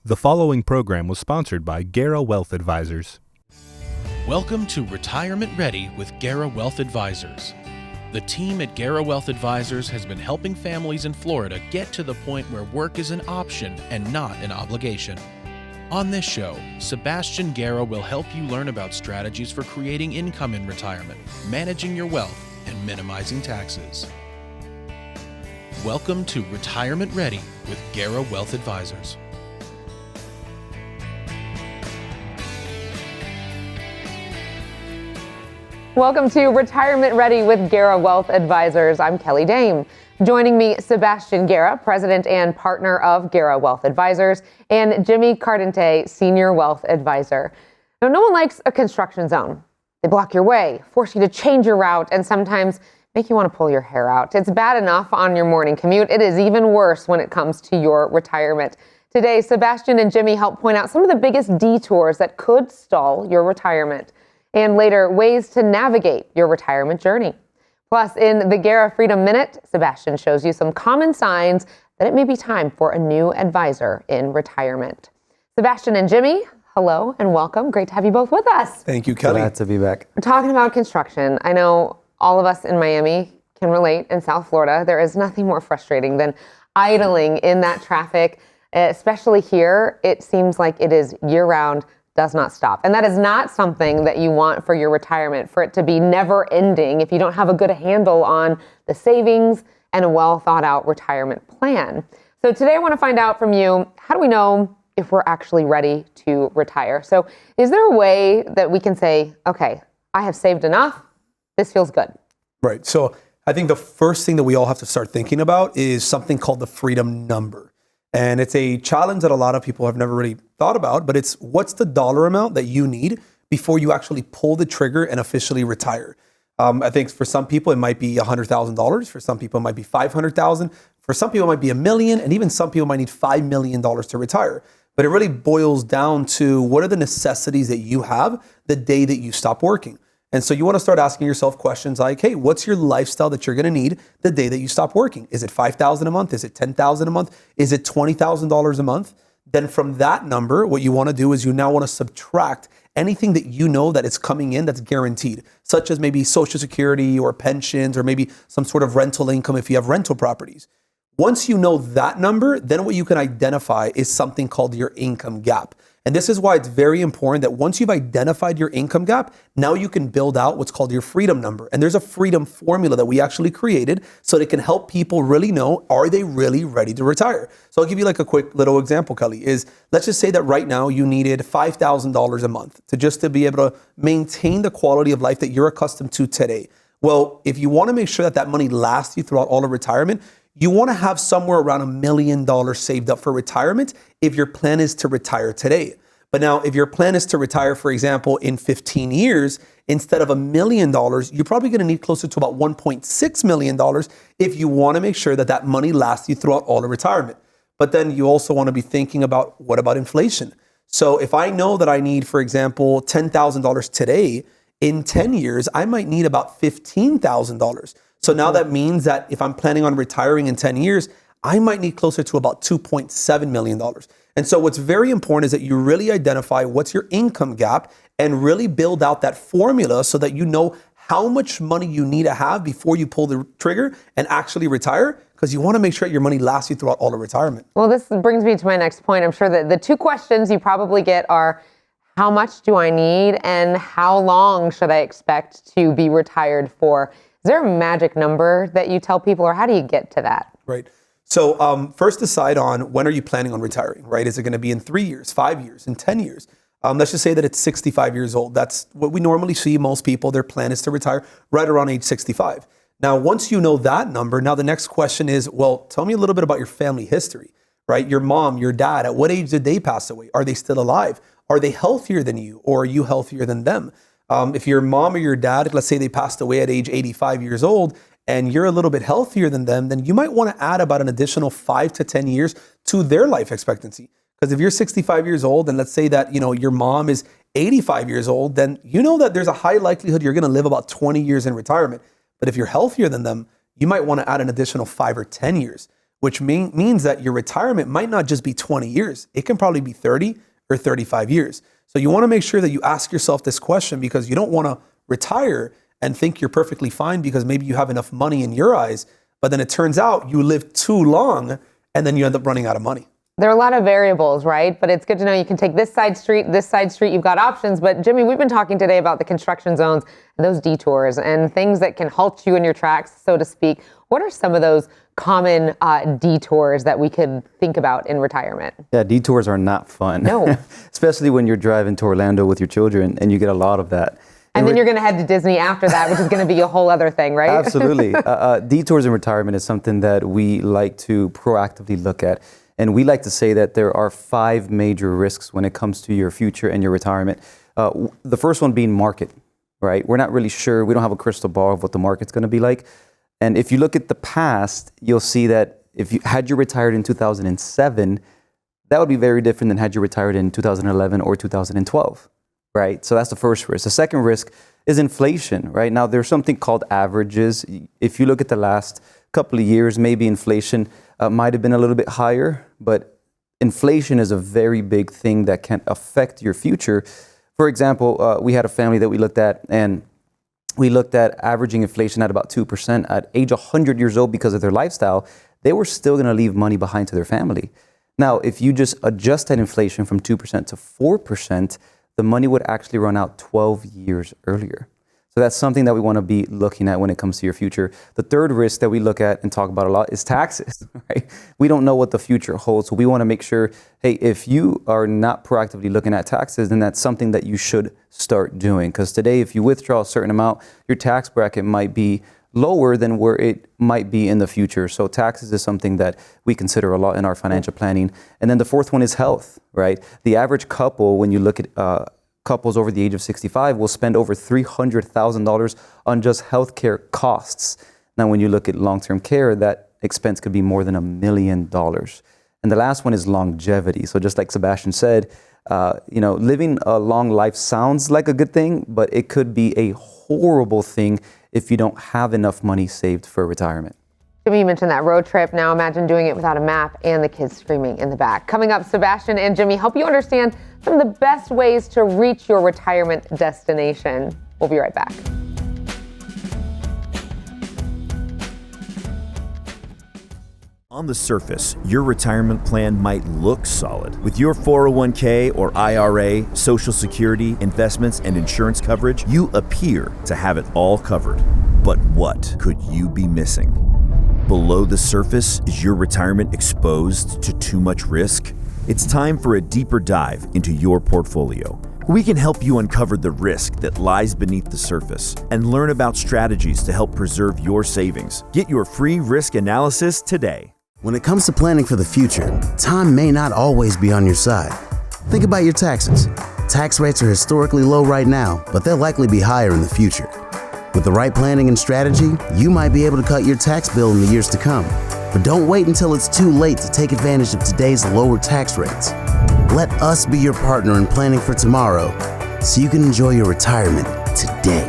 The following program was sponsored by Guerra Wealth Advisors. Welcome to Retirement Ready with Guerra Wealth Advisors. The team at Guerra Wealth Advisors has been helping families in Florida get to the point where work is an option and not an obligation. On this show, Sebastian Guerra will help you learn about strategies for creating income in retirement, managing your wealth, and minimizing taxes. Welcome to Retirement Ready with Guerra Wealth Advisors. Welcome to Retirement Ready with Guerra Wealth Advisors. I'm Kelli Dame. Joining me, Sebastian Guerra, President and Partner of Guerra Wealth Advisors, and Jimmy Cardentey, Senior Wealth Advisor. Now, no one likes a construction zone. They block your way, force you to change your route, and sometimes make you want to pull your hair out. It's bad enough on your morning commute. It is even worse when it comes to your retirement. Today, Sebastian and Jimmy help point out some of the biggest detours that could stall your retirement. And later, ways to navigate your retirement journey. Plus, in the Guerra Freedom Minute, Sebastian shows you some common signs that it may be time for a new advisor in retirement. Sebastian and Jimmy, hello and welcome. Great to have you both with us. Thank you, Kelli. Glad to be back. We're talking about construction. I know all of us in Miami can relate. In South Florida, there is nothing more frustrating than idling in that traffic, especially here. It seems like it is year-round, does not stop. And that is not something that you want for your retirement, for it to be never ending if you don't have a good handle on the savings and a well thought out retirement plan. So today I want to find out from you, how do we know if we're actually ready to retire? So is there a way that we can say, okay, I have saved enough, this feels good? Right. So I think the first thing that we all have to start thinking about is something called the freedom number. And it's a challenge that a lot of people have never really thought about, but it's what's the dollar amount that you need before you actually pull the trigger and officially retire. I think for some people, it might be $100,000. For some people, it might be $500,000. For some people, it might be $1 million. And even some people might need $5 million to retire. But it really boils down to what are the necessities that you have the day that you stop working. And so you want to start asking yourself questions like, hey, what's your lifestyle that you're going to need the day that you stop working? Is it $5,000 a month? Is it $10,000 a month? Is it $20,000 a month? Then from that number, what you want to do is you now want to subtract anything that you know that is coming in that's guaranteed, such as maybe Social Security or pensions or maybe some sort of rental income if you have rental properties. Once you know that number, then what you can identify is something called your income gap. And this is why it's very important that once you've identified your income gap, now you can build out what's called your freedom number. And there's a freedom formula that we actually created so that it can help people really know, are they really ready to retire? So I'll give you like a quick little example, Kelli, is let's just say that right now you needed $5,000 a month to be able to maintain the quality of life that you're accustomed to today. Well, if you want to make sure that that money lasts you throughout all of retirement, you want to have somewhere around $1 million saved up for retirement if your plan is to retire today. But now, if your plan is to retire, for example, in 15 years, instead of $1 million, you're probably going to need closer to about $1.6 million if you want to make sure that that money lasts you throughout all of retirement. But then you also want to be thinking about, what about inflation? So if I know that I need, for example, $10,000 today, in 10 years, I might need about $15,000. So now that means that if I'm planning on retiring in 10 years, I might need closer to about $2.7 million. And so what's very important is that you really identify what's your income gap and really build out that formula so that you know how much money you need to have before you pull the trigger and actually retire, because you want to make sure your money lasts you throughout all of retirement. Well, this brings me to my next point. I'm sure that the two questions you probably get are, how much do I need and how long should I expect to be retired for? Is there a magic number that you tell people, or how do you get to that? Right. So first decide on when are you planning on retiring, right? Is it going to be in 3 years, 5 years, in 10 years? Let's just say that it's 65 years old. That's what we normally see. Most people, their plan is to retire right around age 65. Now, once you know that number, now the next question is, well, tell me a little bit about your family history, right? Your mom, your dad, at what age did they pass away? Are they still alive? Are they healthier than you, or are you healthier than them? If your mom or your dad, let's say they passed away at age 85 years old, and you're a little bit healthier than them, then you might want to add about an additional 5 to 10 years to their life expectancy. Because if you're 65 years old, and let's say that, your mom is 85 years old, then you know that there's a high likelihood you're going to live about 20 years in retirement. But if you're healthier than them, you might want to add an additional 5 or 10 years. which means that your retirement might not just be 20 years. It can probably be 30 or 35 years. So you want to make sure that you ask yourself this question, because you don't want to retire and think you're perfectly fine because maybe you have enough money in your eyes, but then it turns out you live too long and then you end up running out of money. There are a lot of variables, right? But it's good to know you can take this side street, you've got options. But Jimmy, we've been talking today about the construction zones and those detours and things that can halt you in your tracks, so to speak. What are some of those common detours that we could think about in retirement? Yeah, detours are not fun. No. Especially when you're driving to Orlando with your children and you get a lot of that. And then you're going to head to Disney after that, which is going to be a whole other thing, right? Absolutely. Detours in retirement is something that we like to proactively look at. And we like to say that there are 5 major risks when it comes to your future and your retirement. The first one being market, right? We're not really sure. We don't have a crystal ball of what the market's going to be like. And if you look at the past, you'll see that if you had you retired in 2007, that would be very different than had you retired in 2011 or 2012, right? So that's the first risk. The second risk is inflation, right? Now, there's something called averages. If you look at the last couple of years, maybe inflation might have been a little bit higher, but inflation is a very big thing that can affect your future. For example, we had a family that we looked at, and we looked at averaging inflation at about 2% at age 100 years old. Because of their lifestyle, they were still going to leave money behind to their family. Now, if you just adjust that inflation from 2% to 4%, the money would actually run out 12 years earlier. So that's something that we want to be looking at when it comes to your future. The third risk that we look at and talk about a lot is taxes, right? We don't know what the future holds. So we want to make sure, hey, if you are not proactively looking at taxes, then that's something that you should start doing. Because today, if you withdraw a certain amount, your tax bracket might be lower than where it might be in the future. So taxes is something that we consider a lot in our financial planning. And then the fourth one is health, right? The average couple, when you look at couples over the age of 65, will spend over $300,000 on just healthcare costs. Now, when you look at long-term care, that expense could be more than $1 million. And the last one is longevity. So just like Sebastian said, living a long life sounds like a good thing, but it could be a horrible thing if you don't have enough money saved for retirement. Jimmy, you mentioned that road trip. Now imagine doing it without a map and the kids screaming in the back. Coming up, Sebastian and Jimmy help you understand some of the best ways to reach your retirement destination. We'll be right back. On the surface, your retirement plan might look solid. With your 401k or IRA, Social Security, investments, and insurance coverage, you appear to have it all covered. But what could you be missing? Below the surface, is your retirement exposed to too much risk? It's time for a deeper dive into your portfolio. We can help you uncover the risk that lies beneath the surface and learn about strategies to help preserve your savings. Get your free risk analysis today. When it comes to planning for the future, time may not always be on your side. Think about your taxes. Tax rates are historically low right now, but they'll likely be higher in the future. With the right planning and strategy, you might be able to cut your tax bill in the years to come. But don't wait until it's too late to take advantage of today's lower tax rates. Let us be your partner in planning for tomorrow so you can enjoy your retirement today.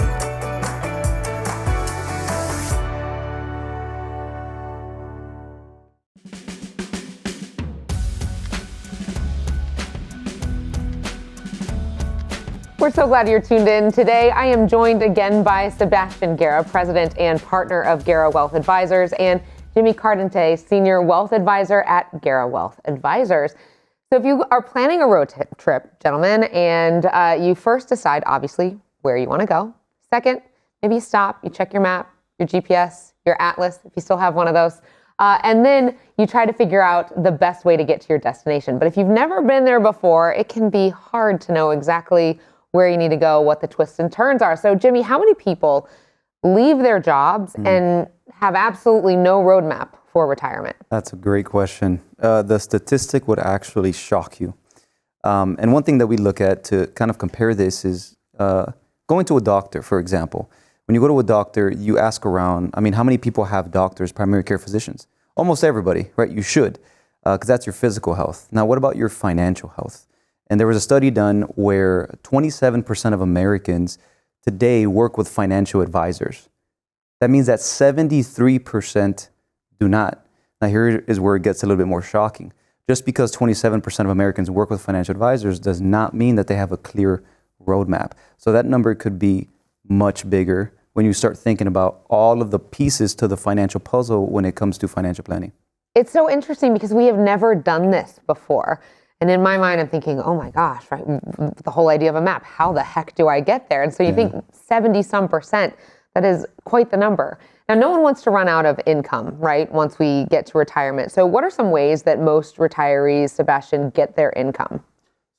We're so glad you're tuned in. Today, I am joined again by Sebastian Guerra, President and Partner of Guerra Wealth Advisors, and Jimmy Cardentey, Senior Wealth Advisor at Guerra Wealth Advisors. So if you are planning a road trip, gentlemen, and you first decide, obviously, where you want to go. Second, maybe you stop, you check your map, your GPS, your atlas, if you still have one of those. And then you try to figure out the best way to get to your destination. But if you've never been there before, it can be hard to know exactly where you need to go, what the twists and turns are. So Jimmy, how many people leave their jobs and have absolutely no roadmap for retirement? That's a great question. The statistic would actually shock you. And one thing that we look at to kind of compare this is going to a doctor, for example. When you go to a doctor, you ask around, how many people have doctors, primary care physicians? Almost everybody, right? You should, because that's your physical health. Now, what about your financial health? And there was a study done where 27% of Americans today work with financial advisors. That means that 73% do not. Now here is where it gets a little bit more shocking. Just because 27% of Americans work with financial advisors does not mean that they have a clear roadmap. So that number could be much bigger when you start thinking about all of the pieces to the financial puzzle when it comes to financial planning. It's so interesting because we have never done this before. And in my mind, I'm thinking, oh my gosh, right? The whole idea of a map, how the heck do I get there? And so you think 70-some%, that is quite the number. Now, no one wants to run out of income, right? Once we get to retirement. So what are some ways that most retirees, Sebastian, get their income?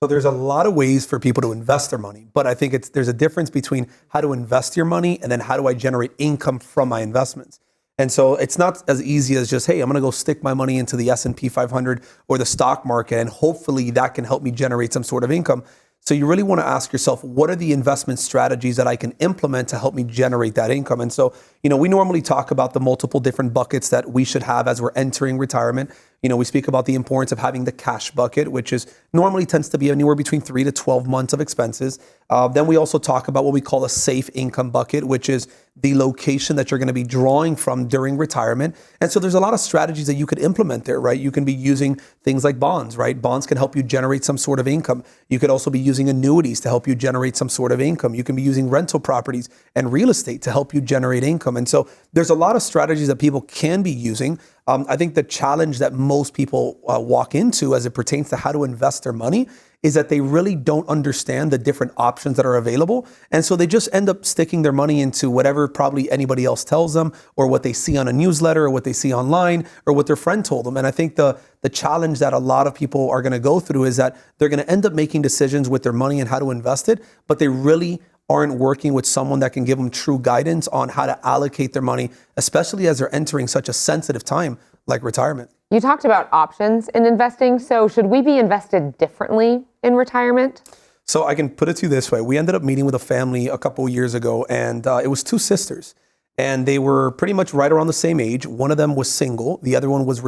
So there's a lot of ways for people to invest their money, but I think there's a difference between how to invest your money and then how do I generate income from my investments. And so it's not as easy as just, hey, I'm going to go stick my money into the S&P 500 or the stock market, and hopefully that can help me generate some sort of income. So you really want to ask yourself, what are the investment strategies that I can implement to help me generate that income? And so, we normally talk about the multiple different buckets that we should have as we're entering retirement. We speak about the importance of having the cash bucket, which is normally tends to be anywhere between 3 to 12 months of expenses. Then we also talk about what we call a safe income bucket, which is the location that you're going to be drawing from during retirement. And so there's a lot of strategies that you could implement there, right? You can be using things like bonds, right? Bonds can help you generate some sort of income. You could also be using annuities to help you generate some sort of income. You can be using rental properties and real estate to help you generate income. And so there's a lot of strategies that people can be using. I think the challenge that most people walk into as it pertains to how to invest their money is that they really don't understand the different options that are available. And so they just end up sticking their money into whatever probably anybody else tells them, or what they see on a newsletter, or what they see online, or what their friend told them. And I think the challenge that a lot of people are going to go through is that they're going to end up making decisions with their money and how to invest it, but they really aren't working with someone that can give them true guidance on how to allocate their money, especially as they're entering such a sensitive time like retirement. You talked about options in investing. So should we be invested differently in retirement? So I can put it to you this way. We ended up meeting with a family a couple of years ago, and it was two sisters. And they were pretty much right around the same age. One of them was single. The other one was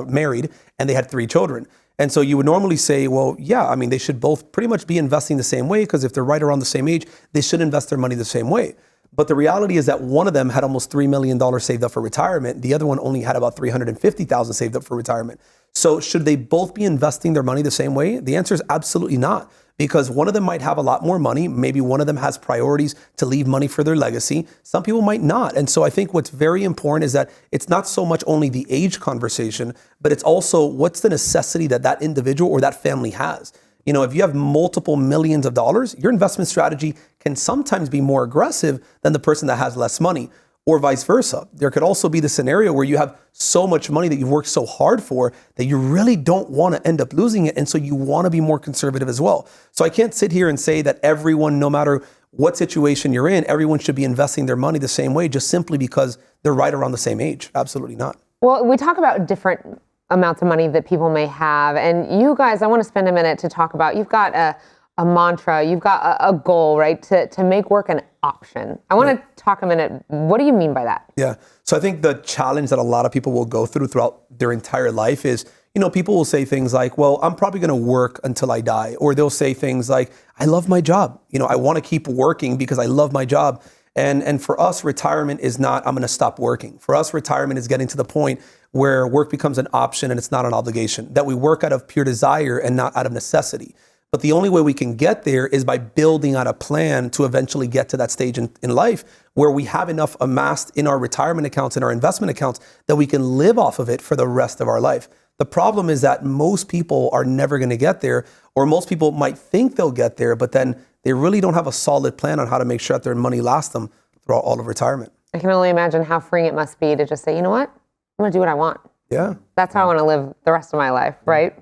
married, and they had 3 children. And so you would normally say, well, yeah, they should both pretty much be investing the same way, because if they're right around the same age, they should invest their money the same way. But the reality is that one of them had almost $3 million saved up for retirement. The other one only had about $350,000 saved up for retirement. So should they both be investing their money the same way? The answer is absolutely not, because one of them might have a lot more money. Maybe one of them has priorities to leave money for their legacy. Some people might not. And so I think what's very important is that it's not so much only the age conversation, but it's also what's the necessity that that individual or that family has. If you have multiple millions of dollars, your investment strategy can sometimes be more aggressive than the person that has less money, or vice versa. There could also be the scenario where you have so much money that you've worked so hard for that you really don't want to end up losing it. And so you want to be more conservative as well. So I can't sit here and say that everyone, no matter what situation you're in, everyone should be investing their money the same way just simply because they're right around the same age. Absolutely not. Well, we talk about different amounts of money that people may have. And you guys, I want to spend a minute to talk about, you've got a mantra, you've got a goal, right? To make work an option. I want to talk a minute. What do you mean by that? Yeah. So I think the challenge that a lot of people will go through throughout their entire life is, people will say things like, well, I'm probably going to work until I die. Or they'll say things like, I love my job. I want to keep working because I love my job. And for us, retirement is not, I'm going to stop working. For us, retirement is getting to the point where work becomes an option and it's not an obligation, that we work out of pure desire and not out of necessity. But the only way we can get there is by building out a plan to eventually get to that stage in life where we have enough amassed in our retirement accounts and our investment accounts that we can live off of it for the rest of our life. The problem is that most people are never going to get there, or most people might think they'll get there, but then they really don't have a solid plan on how to make sure that their money lasts them throughout all of retirement. I can only imagine how freeing it must be to just say, you know what? I'm going to do what I want. Yeah. That's how I want to live the rest of my life, right?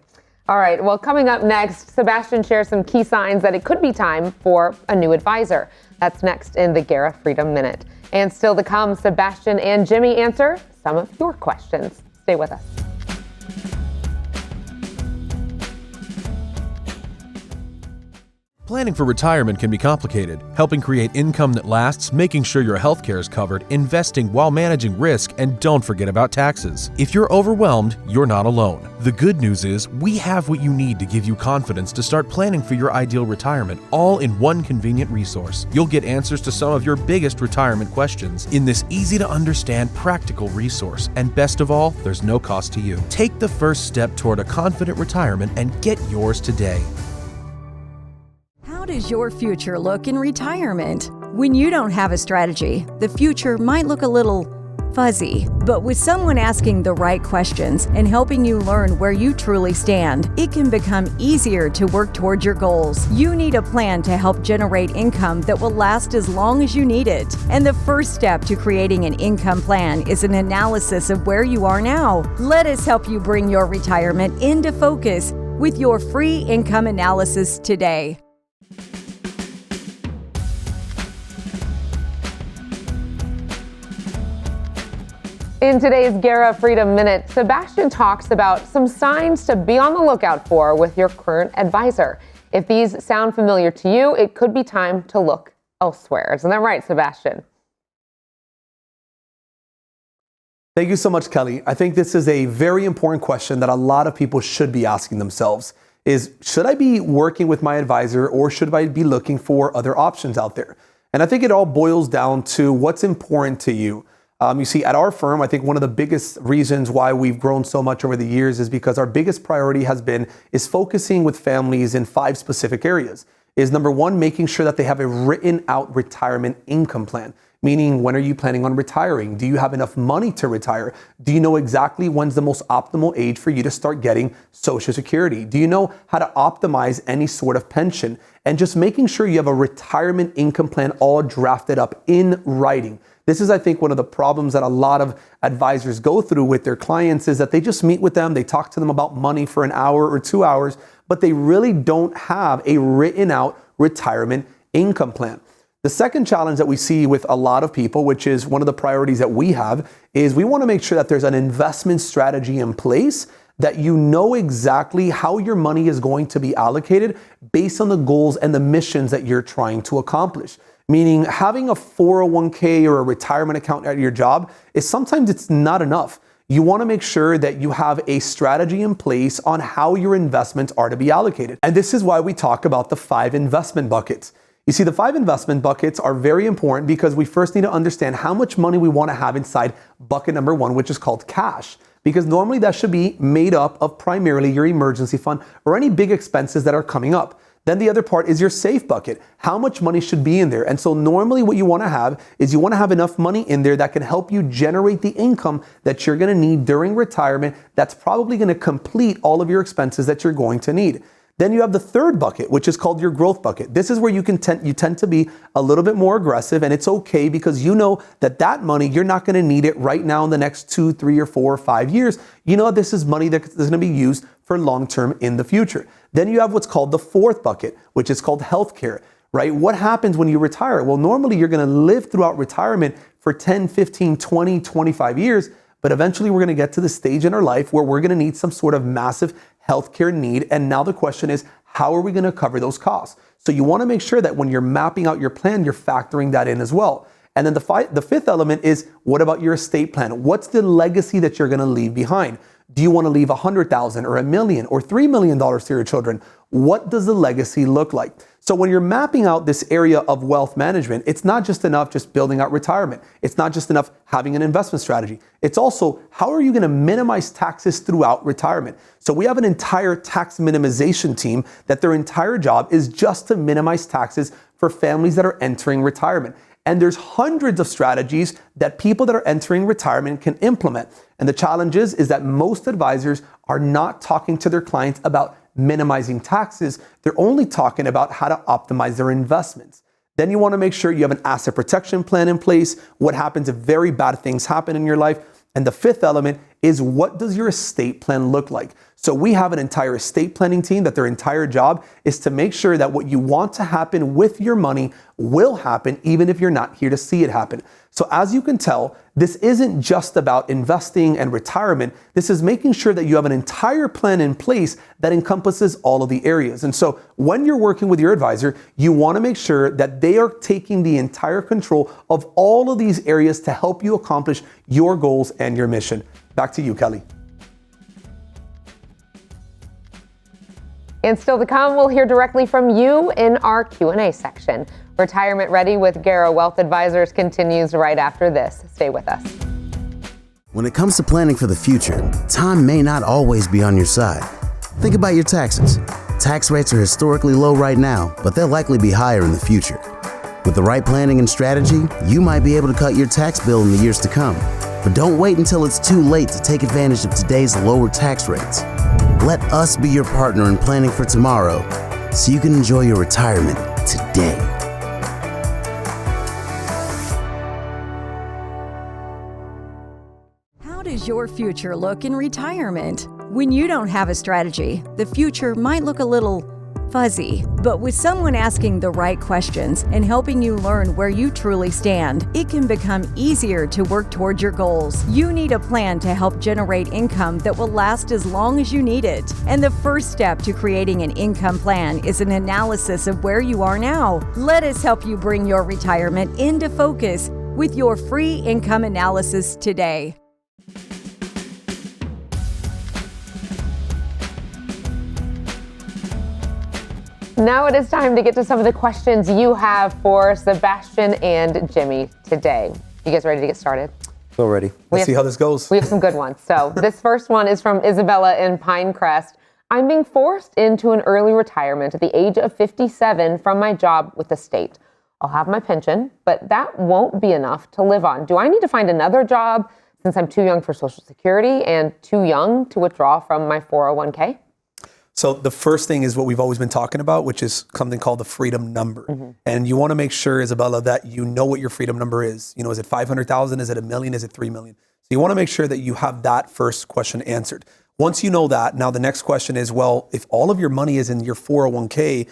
All right. Well, coming up next, Sebastian shares some key signs that it could be time for a new advisor. That's next in the Guerra Freedom Minute. And still to come, Sebastian and Jimmy answer some of your questions. Stay with us. Planning for retirement can be complicated. Helping create income that lasts, making sure your health care is covered, investing while managing risk, and don't forget about taxes. If you're overwhelmed, you're not alone. The good news is we have what you need to give you confidence to start planning for your ideal retirement, all in one convenient resource. You'll get answers to some of your biggest retirement questions in this easy-to-understand, practical resource. And best of all, there's no cost to you. Take the first step toward a confident retirement and get yours today. How does your future look in retirement? When you don't have a strategy, the future might look a little fuzzy. But with someone asking the right questions and helping you learn where you truly stand, it can become easier to work toward your goals. You need a plan to help generate income that will last as long as you need it. And the first step to creating an income plan is an analysis of where you are now. Let us help you bring your retirement into focus with your free income analysis today. In today's Guerra Freedom Minute, Sebastian talks about some signs to be on the lookout for with your current advisor. If these sound familiar to you, it could be time to look elsewhere. Isn't that right, Sebastian? Thank you so much, Kelly. I think this is a very important question that a lot of people should be asking themselves is, should I be working with my advisor or should I be looking for other options out there? And I think it all boils down to what's important to you. You see, at our firm, I think one of the biggest reasons why we've grown so much over the years is because our biggest priority is focusing with families in 5 specific areas. Is number 1, making sure that they have a written out retirement income plan. Meaning, when are you planning on retiring? Do you have enough money to retire? Do you know exactly when's the most optimal age for you to start getting Social Security? Do you know how to optimize any sort of pension? And just making sure you have a retirement income plan all drafted up in writing. This is, I think, one of the problems that a lot of advisors go through with their clients is that they just meet with them, they talk to them about money for an hour or 2 hours, but they really don't have a written out retirement income plan. The second challenge that we see with a lot of people, which is one of the priorities that we have, is we want to make sure that there's an investment strategy in place, that you know exactly how your money is going to be allocated based on the goals and the missions that you're trying to accomplish. Meaning having a 401k or a retirement account at your job is sometimes it's not enough. You want to make sure that you have a strategy in place on how your investments are to be allocated. And this is why we talk about the 5 investment buckets. You see, the 5 investment buckets are very important because we first need to understand how much money we want to have inside bucket number 1, which is called cash. Because normally that should be made up of primarily your emergency fund or any big expenses that are coming up. Then the other part is your safe bucket. How much money should be in there? And so normally what you want to have is you want to have enough money in there that can help you generate the income that you're going to need during retirement. That's probably going to complete all of your expenses that you're going to need. Then you have the third bucket, which is called your growth bucket. This is where you tend to be a little bit more aggressive, and it's okay because you know that money, you're not going to need it right now in the next 2, 3, or 4, or 5 years. You know this is money that is going to be used for long-term in the future. Then you have what's called the fourth bucket, which is called healthcare, right? What happens when you retire? Well, normally you're going to live throughout retirement for 10, 15, 20, 25 years, but eventually we're going to get to the stage in our life where we're going to need some sort of massive healthcare need. And now the question is, how are we going to cover those costs? So you want to make sure that when you're mapping out your plan, you're factoring that in as well. And then the fifth element is, what about your estate plan? What's the legacy that you're going to leave behind? Do you want to leave $100,000 or $1 million or $3 million to your children? What does the legacy look like? So when you're mapping out this area of wealth management, it's not just enough just building out retirement. It's not just enough having an investment strategy. It's also, how are you going to minimize taxes throughout retirement? So we have an entire tax minimization team that their entire job is just to minimize taxes for families that are entering retirement. And there's hundreds of strategies that people that are entering retirement can implement. And the challenge is that most advisors are not talking to their clients about minimizing taxes. They're only talking about how to optimize their investments. Then you want to make sure you have an asset protection plan in place. What happens if very bad things happen in your life? And the fifth element is, what does your estate plan look like? So we have an entire estate planning team that their entire job is to make sure that what you want to happen with your money will happen, even if you're not here to see it happen. So as you can tell, this isn't just about investing and retirement. This is making sure that you have an entire plan in place that encompasses all of the areas. And so when you're working with your advisor, you want to make sure that they are taking the entire control of all of these areas to help you accomplish your goals and your mission. Back to you, Kelly. And still to come, we'll hear directly from you in our Q&A section. Retirement Ready with Guerra Wealth Advisors continues right after this. Stay with us. When it comes to planning for the future, time may not always be on your side. Think about your taxes. Tax rates are historically low right now, but they'll likely be higher in the future. With the right planning and strategy, you might be able to cut your tax bill in the years to come. But don't wait until it's too late to take advantage of today's lower tax rates. Let us be your partner in planning for tomorrow so you can enjoy your retirement today. How does your future look in retirement? When you don't have a strategy, the future might look a little fuzzy, but with someone asking the right questions and helping you learn where you truly stand, it can become easier to work towards your goals. You need a plan to help generate income that will last as long as you need it. And the first step to creating an income plan is an analysis of where you are now. Let us help you bring your retirement into focus with your free income analysis today. Now it is time to get to some of the questions you have for Sebastian and Jimmy today. You guys ready to get started? So ready. Let's see how this goes. We have some good ones. So this first one is from Isabella in Pinecrest. I'm being forced into an early retirement at the age of 57 from my job with the state. I'll have my pension, but that won't be enough to live on. Do I need to find another job since I'm too young for Social Security and too young to withdraw from my 401k? So the first thing is what we've always been talking about, which is something called the freedom number. And you want to make sure, Isabella, that you know what your freedom number is. You know, is it 500,000? Is it $1 million? Is it 3 million? So you want to make sure that you have that first question answered. Once you know that, now the next question is, well, if all of your money is in your 401k,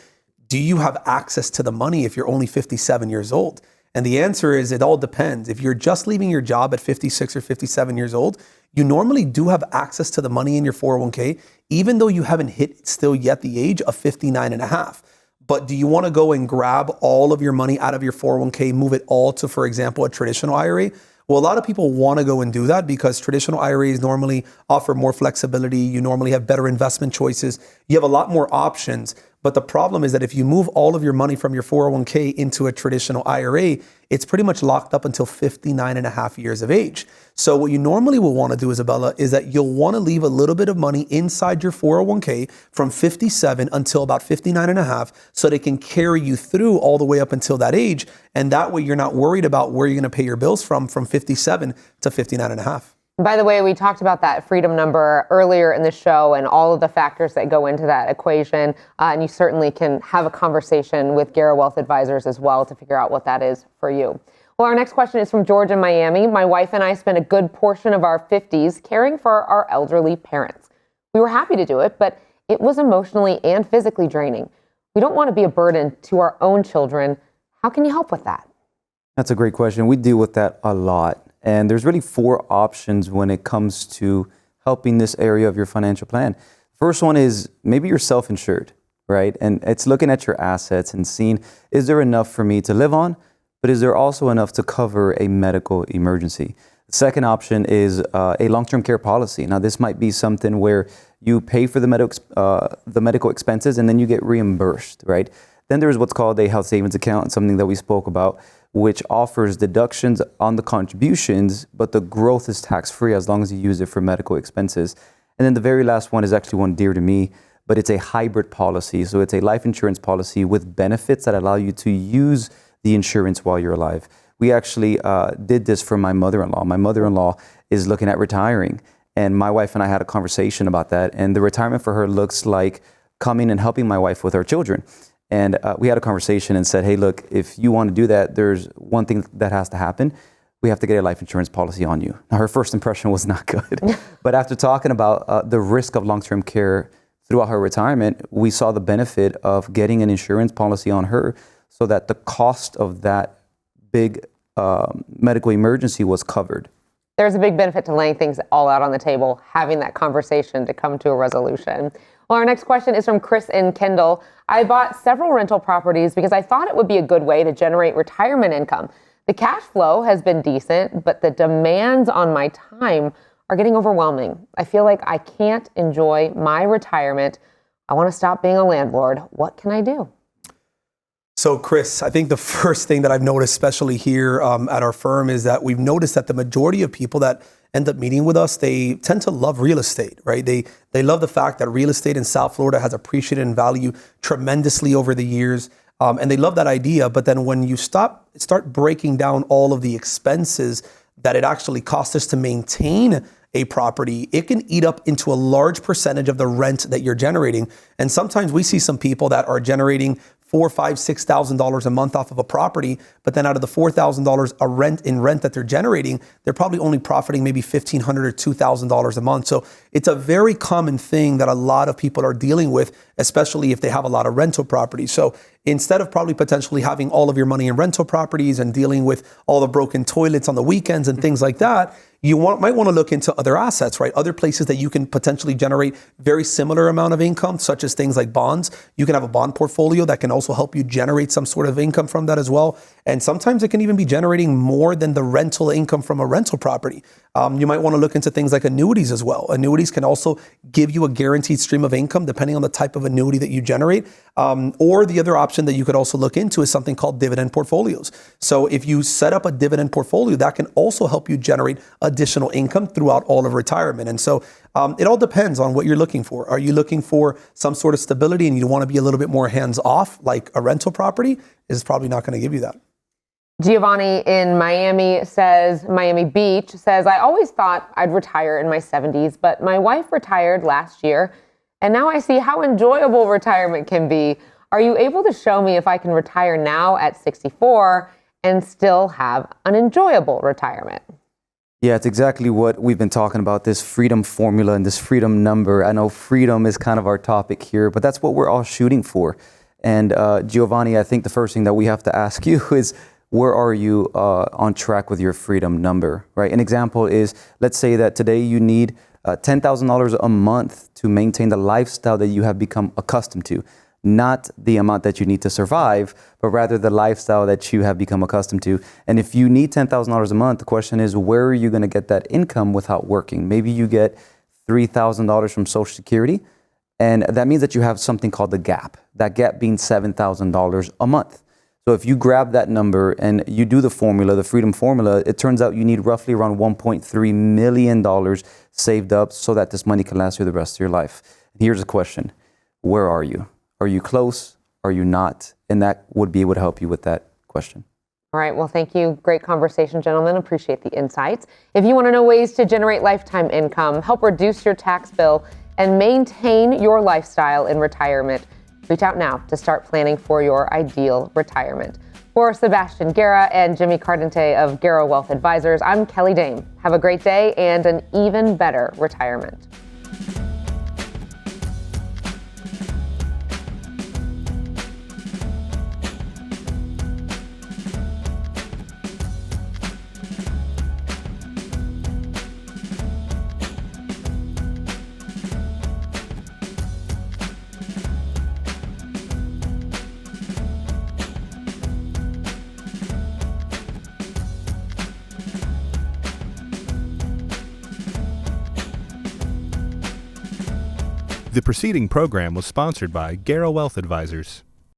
do you have access to the money if you're only 57 years old? And the answer is it all depends. If you're just leaving your job at 56 or 57 years old, you normally do have access to the money in your 401k, even though you haven't hit still yet the age of 59 and a half. But do you want to go and grab all of your money out of your 401k, move it all to, for example, a traditional IRA? Well, a lot of people want to go and do that because traditional IRAs normally offer more flexibility. You normally have better investment choices. You have a lot more options. But the problem is that if you move all of your money from your 401k into a traditional IRA, it's pretty much locked up until 59 and a half years of age. So what you normally will want to do, Isabella, is that you'll want to leave a little bit of money inside your 401k from 57 until about 59 and a half so they can carry you through all the way up until that age. And that way you're not worried about where you're going to pay your bills from 57 to 59 and a half. By the way, we talked about that freedom number earlier in the show and all of the factors that go into that equation. And you certainly can have a conversation with Guerra Wealth Advisors as well to figure out what that is for you. Well, our next question is from George in Miami. My wife and I spent a good portion of our 50s caring for our elderly parents. We were happy to do it, but it was emotionally and physically draining. We don't want to be a burden to our own children. How can you help with that? That's a great question. We deal with that a lot. And there's really 4 options when it comes to helping this area of your financial plan. First one is maybe you're self-insured, right? And it's looking at your assets and seeing, is there enough for me to live on? But is there also enough to cover a medical emergency? The second option is a long-term care policy. Now, this might be something where you pay for the medical expenses and then you get reimbursed, right? Then there's what's called a health savings account, something that we spoke about, which offers deductions on the contributions, but the growth is tax-free as long as you use it for medical expenses. And then the very last one is actually one dear to me, but it's a hybrid policy. So it's a life insurance policy with benefits that allow you to use the insurance while you're alive. We actually did this for my mother-in-law. My mother-in-law is looking at retiring, and my wife and I had a conversation about that. And the retirement for her looks like coming and helping my wife with our children. And we had a conversation and said, hey, look, if you want to do that, there's one thing that has to happen. We we have to get a life insurance policy on you. Now, her first impression was not good. But after talking about the risk of long-term care throughout her retirement, we saw the benefit of getting an insurance policy on her so that the cost of that big medical emergency was covered. There's a big benefit to laying things all out on the table, having that conversation to come to a resolution. Well, our next question is from Chris in Kendall. I bought several rental properties because I thought it would be a good way to generate retirement income. The cash flow has been decent, but the demands on my time are getting overwhelming. I feel like I can't enjoy my retirement. I want to stop being a landlord. What can I do? So, Chris, I think the first thing that I've noticed, especially here at our firm, is that we've noticed that the majority of people that end up meeting with us, they tend to love real estate, right? They love the fact that real estate in South Florida has appreciated in value tremendously over the years. And they love that idea. But then when you start breaking down all of the expenses that it actually costs us to maintain a property, it can eat up into a large percentage of the rent that you're generating. And sometimes we see some people that are generating $4,000, $5,000, $6,000 a month off of a property, but then out of the $4,000 in rent that they're generating, they're probably only profiting maybe $1,500 or $2,000 a month. So it's a very common thing that a lot of people are dealing with, especially if they have a lot of rental properties. So instead of probably potentially having all of your money in rental properties and dealing with all the broken toilets on the weekends and things like that, you might want to look into other assets, right? Other places that you can potentially generate very similar amount of income, such as things like bonds. You can have a bond portfolio that can also help you generate some sort of income from that as well. And sometimes it can even be generating more than the rental income from a rental property. You might want to look into things like annuities as well. Annuities can also give you a guaranteed stream of income depending on the type of annuity that you generate. Or the other option that you could also look into is something called dividend portfolios. So if you set up a dividend portfolio, that can also help you generate additional income throughout all of retirement. And so it all depends on what you're looking for. Are you looking for some sort of stability and you want to be a little bit more hands off, like a rental property? Is probably not going to give you that. Giovanni in Miami Beach says, I always thought I'd retire in my 70s, but my wife retired last year, and now I see how enjoyable retirement can be. Are you able to show me if I can retire now at 64 and still have an enjoyable retirement? Yeah, it's exactly what we've been talking about, this freedom formula and this freedom number. I know freedom is kind of our topic here, but that's what we're all shooting for. And Giovanni, I think the first thing that we have to ask you is, where are you on track with your freedom number, right? An example is, let's say that today you need $10,000 a month to maintain the lifestyle that you have become accustomed to. Not the amount that you need to survive, but rather the lifestyle that you have become accustomed to. And if you need $10,000 a month, the question is, where are you going to get that income without working? Maybe you get $3,000 from Social Security, and that means that you have something called the gap, that gap being $7,000 a month. So if you grab that number and you do the formula, the freedom formula, it turns out you need roughly around $1.3 million saved up so that this money can last you the rest of your life. And here's the question. Where are you? Are you close? Are you not? And that would be able to help you with that question. All right. Well, thank you. Great conversation, gentlemen. Appreciate the insights. If you want to know ways to generate lifetime income, help reduce your tax bill, and maintain your lifestyle in retirement, reach out now to start planning for your ideal retirement. For Sebastian Guerra and Jimmy Cardentey of Guerra Wealth Advisors, I'm Kelli Dame. Have a great day and an even better retirement. The preceding program was sponsored by Guerra Wealth Advisors.